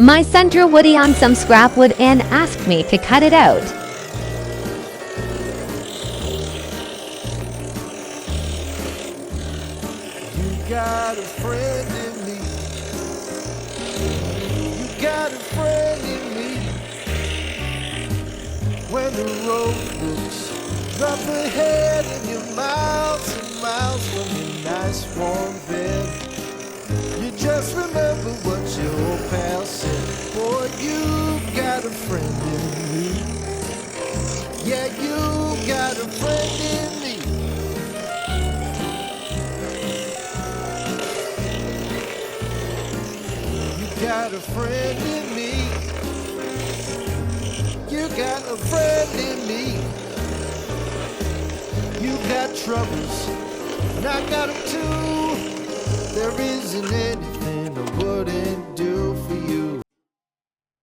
My center Woody on some scrap wood and asked me to cut it out. You got a friend in me. You got a friend in me. When the road looks rough ahead and you're miles and miles from your nice warm bed, you just remember what your old pal said. Boy, you got a friend in me. Yeah, you got a friend in me. You got a friend in me. You got a friend in me. You got troubles, and I got them too. There isn't anything I wouldn't do for you.